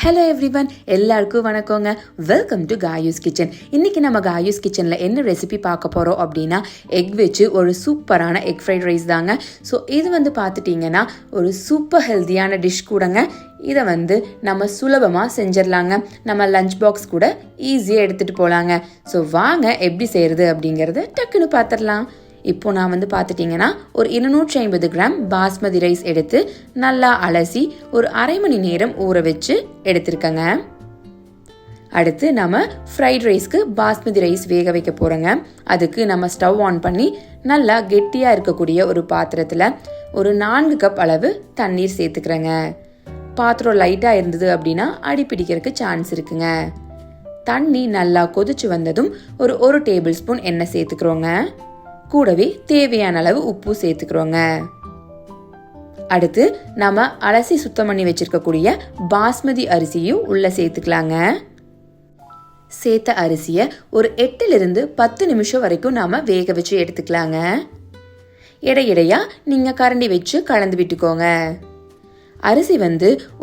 Hello everyone, எல்லாருக்கும் வணக்கங்க. Welcome to Kayu's kitchen. இன்றைக்கி நம்ம காயூஸ் கிச்சனில் என்ன ரெசிபி பார்க்க போகிறோம் அப்படின்னா, எக் வச்சு ஒரு சூப்பரான எக் ஃப்ரைட் ரைஸ் தாங்க. ஸோ இது பார்த்துட்டிங்கன்னா ஒரு சூப்பர் ஹெல்த்தியான டிஷ் கூடங்க. இதை நம்ம சுலபமாக செஞ்சிடலாங்க. நம்ம லஞ்ச் பாக்ஸ் கூட ஈஸியாக எடுத்துகிட்டு போகலாங்க. ஸோ வாங்க எப்படி செய்கிறது அப்படிங்கிறத டக்குன்னு பார்த்துடலாம். இப்போ நான் பார்த்துட்டிங்கன்னா ஒரு 250 கிராம் பாஸ்மதி ரைஸ் எடுத்து நல்லா அலசி ஒரு அரை மணி நேரம் ஊற வச்சு எடுத்துருக்கேங்க. அடுத்து நம்ம ஃப்ரைட் ரைஸ்க்கு பாஸ்மதி ரைஸ் வேக வைக்க போகிறோங்க. அதுக்கு நம்ம ஸ்டவ் ஆன் பண்ணி நல்லா கெட்டியாக இருக்கக்கூடிய ஒரு பாத்திரத்தில் ஒரு 4 கப் அளவு தண்ணீர் சேர்த்துக்கிறேங்க. பாத்திரம் லைட்டாக இருந்தது அப்படின்னா அடி பிடிக்கிறதுக்கு சான்ஸ் இருக்குங்க. தண்ணி நல்லா கொதிச்சு வந்ததும் ஒரு டேபிள் ஸ்பூன் எண்ணெய் சேர்த்துக்கிறோங்க. கூடவே தேவையான அளவு உப்பு சேர்த்துக்கிறோங்க. அடுத்து நம்ம அலசி சுத்தம் பண்ணி வச்சிருக்கக்கூடிய பாஸ்மதி அரிசியும் உள்ள சேர்த்துக்கலாங்க. சேர்த்த அரிசியை ஒரு 8 to 10 நிமிஷம் வரைக்கும் நாம வேக வச்சு எடுத்துக்கலாங்க. இடையிடையா நீங்க கரண்டி வச்சு கலந்து விட்டுக்கோங்க. அரிசி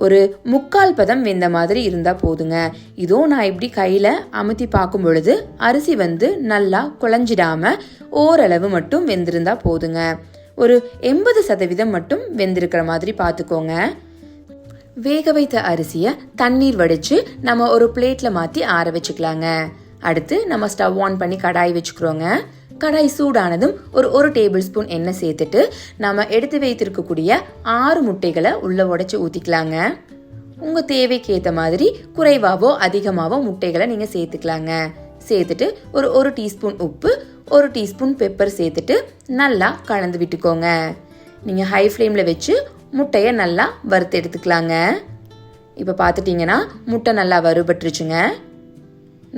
ஒரு 3/4 பதம் வெந்த மாதிரி இருந்தால் போதுங்க. இதோ நான் இப்படி கையில் அமுத்தி பார்க்கும் பொழுது அரிசி நல்லா குழஞ்சிடாம ஓரளவு மட்டும் வெந்திருந்தா போதுங்க. ஒரு 80% மட்டும் வெந்திருக்கிற மாதிரி பார்த்துக்கோங்க. வேக வைத்த அரிசியை தண்ணீர் வடித்து நம்ம ஒரு பிளேட்டில் மாற்றி ஆற வச்சுக்கலாங்க. அடுத்து நம்ம ஸ்டவ் ஆன் பண்ணி கடாய் வச்சுக்கிறோங்க. கடாய் சூடானதும் ஒரு டேபிள் ஸ்பூன் எண்ணெய் சேர்த்துட்டு நம்ம எடுத்து வைத்திருக்கக்கூடிய 6 முட்டைகளை உள்ள உடைச்சு ஊற்றிக்கலாங்க. உங்கள் தேவைக்கு ஏற்ற மாதிரி குறைவாவோ அதிகமாவோ முட்டைகளை நீங்கள் சேர்த்துக்கலாங்க. சேர்த்துட்டு ஒரு டீஸ்பூன் உப்பு, 1 டீஸ்பூன் பெப்பர் சேர்த்துட்டு நல்லா கலந்து விட்டுக்கோங்க. நீங்கள் ஹை ஃப்ளேமில் வச்சு முட்டையை நல்லா வறுத்து எடுத்துக்கலாங்க. இப்போ பார்த்துட்டிங்கன்னா முட்டை நல்லா வறுபட்டுருச்சுங்க.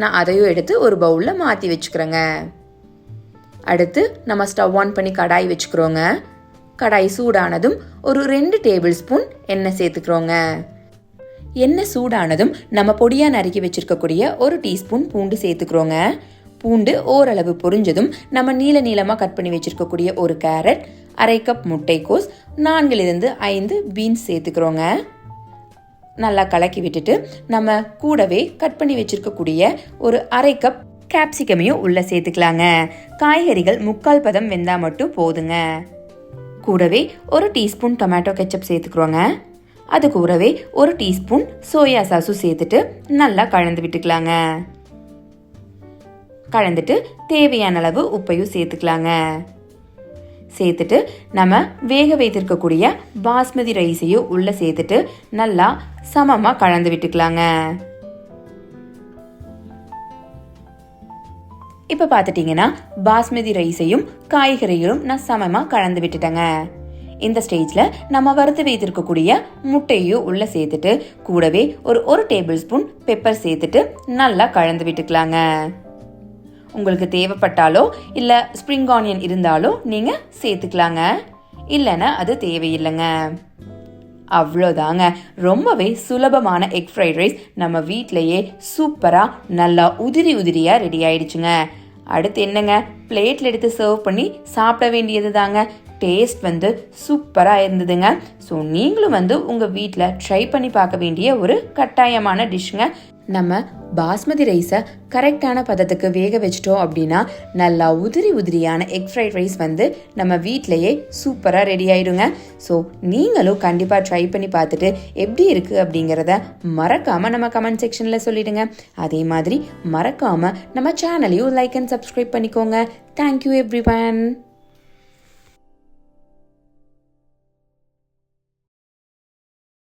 நான் அதையும் எடுத்து ஒரு பவுலில் மாற்றி வச்சுக்கிறேங்க. அடுத்து நம்ம ஸ்டவ் ஆன் பண்ணி கடாய் வச்சுக்கிறோங்க. கடாய் சூடானதும் ஒரு 2 டேபிள் ஸ்பூன் எண்ணெய் சேர்த்துக்கிறோங்க. எண்ணெய் சூடானதும் நம்ம பொடியாக நறுக்கி வச்சிருக்கக்கூடிய 1 டீஸ்பூன் பூண்டு சேர்த்துக்கிறோங்க. பூண்டு ஓரளவு பொரிஞ்சதும் நம்ம நீளமாக கட் பண்ணி வச்சிருக்கக்கூடிய ஒரு கேரட், அரை கப் முட்டைக்கோஸ், 4 to 5 பீன்ஸ் சேர்த்துக்கிறோங்க. நல்லா கலக்கி விட்டுட்டு நம்ம கூடவே கட் பண்ணி வச்சிருக்கக்கூடிய ஒரு அரை கப் கேப்சிகமையும் உள்ள சேர்த்துக்கலாங்க. காய்கறிகள் 3/4 பதம் வெந்தா மட்டும் போதுங்க. கூடவே 1 டீஸ்பூன் டொமேட்டோ கெச்சப் சேர்த்துக்கிறோங்க. அது கூடவே 1 டீஸ்பூன் சோயா சாஸும் சேர்த்துட்டு நல்லா கலந்து விட்டுக்கலாங்க. கலந்துட்டு தேவையான அளவு உப்பையும் சேர்த்துக்கலாங்க. சேர்த்துட்டு நம்ம வேக வைத்திருக்கக்கூடிய பாஸ்மதி ரைஸையும் உள்ள சேர்த்துட்டு நல்லா சமமாக கலந்து விட்டுக்கலாங்க. இப்போ பார்த்துட்டிங்கன்னா பாஸ்மதி ரைஸையும் காய்கறிகளும் நான் சமமாக கலந்து விட்டுட்டேங்க. இந்த ஸ்டேஜில் நம்ம வறுத்து வைத்திருக்கக்கூடிய முட்டையும் உள்ளே சேர்த்துட்டு கூடவே ஒரு டேபிள் ஸ்பூன் பெப்பர் சேர்த்துட்டு நல்லா கலந்து விட்டுக்கலாங்க. உங்களுக்கு தேவைப்பட்டாலோ இல்லை ஸ்ப்ரிங் ஆனியன் இருந்தாலோ நீங்கள் சேர்த்துக்கலாங்க. இல்லைன்னா அது தேவையில்லைங்க. அவ்வளோதாங்க. ரொம்பவே சுலபமான எக் ஃப்ரைட் ரைஸ் நம்ம வீட்டிலையே சூப்பராக நல்லா உதிரியாக ரெடி ஆயிடுச்சுங்க. அடுத்து என்னங்க, பிளேட்டில் எடுத்து சர்வ் பண்ணி சாப்பிட வேண்டியது தாங்க. டேஸ்ட் சூப்பராக இருந்ததுங்க. ஸோ நீங்களும் உங்கள் வீட்டில் ட்ரை பண்ணி பார்க்க வேண்டிய ஒரு கட்டாயமான டிஷ்ஷுங்க. நம்ம பாஸ்மதி ரைஸை கரெக்டான பதத்துக்கு வேக வச்சிட்டோம் அப்படின்னா நல்லா உதிரியான எக் ஃப்ரைட் ரைஸ் நம்ம வீட்டிலையே சூப்பராக ரெடி ஆயிடுங்க. ஸோ நீங்களும் கண்டிப்பாக ட்ரை பண்ணி பார்த்துட்டு எப்படி இருக்குது அப்படிங்கிறத மறக்காமல் நம்ம கமெண்ட் செக்ஷனில் சொல்லிடுங்க. அதே மாதிரி மறக்காமல் நம்ம சேனலையும் லைக் அண்ட் சப்ஸ்கிரைப் பண்ணிக்கோங்க. Thank you everyone.